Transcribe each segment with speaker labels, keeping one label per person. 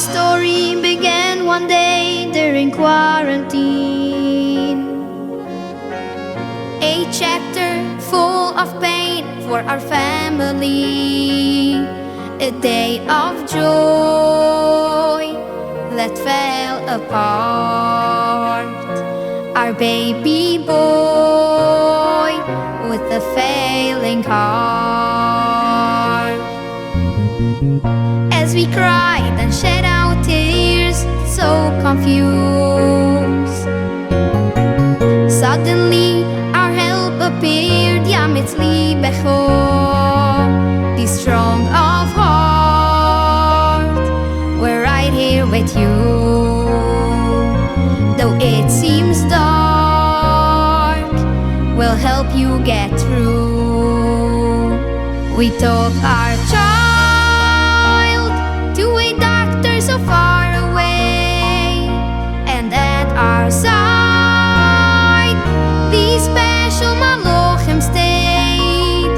Speaker 1: story began one day during quarantine. A chapter full of pain for our family. A day of joy that fell apart. Our baby boy with a failing heart. As we cried and shed our tears, so confused, suddenly our help appeared. Yameitz Libecha, the strong of heart, we're right here with you. Though it seems dark, we'll help you get through. We took our child to a doctor so far away, and at our side these special malachim stayed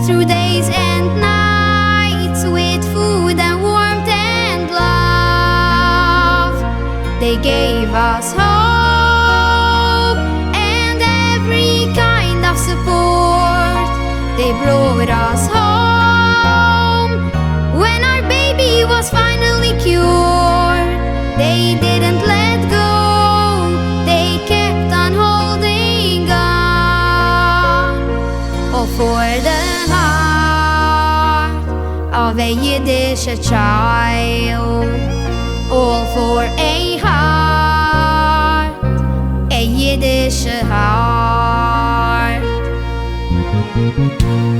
Speaker 1: through days and nights with food and warmth and love. They gave us hope and every kind of support. They brought us home when our baby was finally cured. They didn't let go, they kept on holding on. All for the heart of a Yiddish child. All for a heart, a Yiddish heart.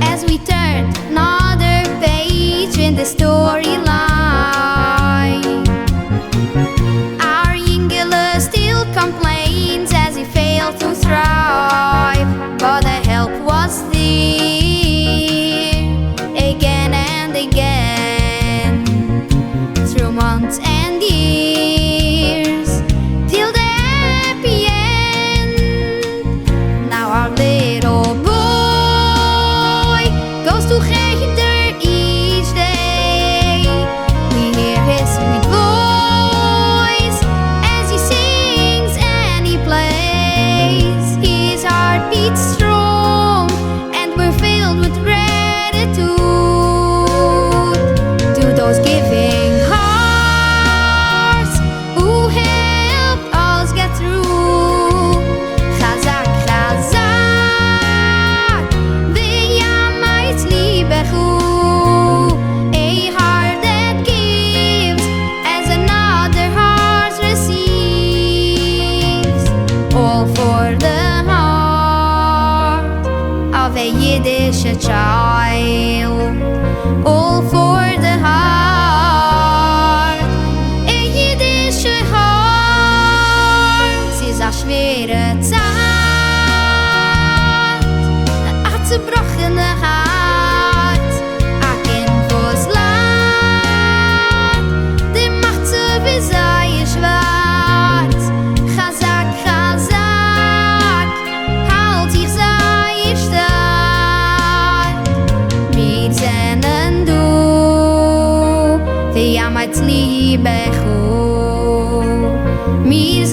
Speaker 1: As we turned another page in the storyline, our Yingele still complains as he failed to thrive, but the help was there again and again through months and years till the happy end. Now our little boy goes to Cheder each day. We hear his sweet voice as he sings and he plays. His heart beats strong and we're filled with gratitude to those giving hearts who helped us get through. Chazak, chazak, v'yameitz libecha, a heart that gives as another heart receives. All for the heart of a Yiddish child. All for the heart, a Yiddish heart. Es ist a schwere Zeit, a zerbrochene Hart, a Kind wo's leid, dem macht so wie sei schwarz. Chazak, chazak, halt dich sei stark. Wir sehnen du, wie Yameitz Libecha. Wir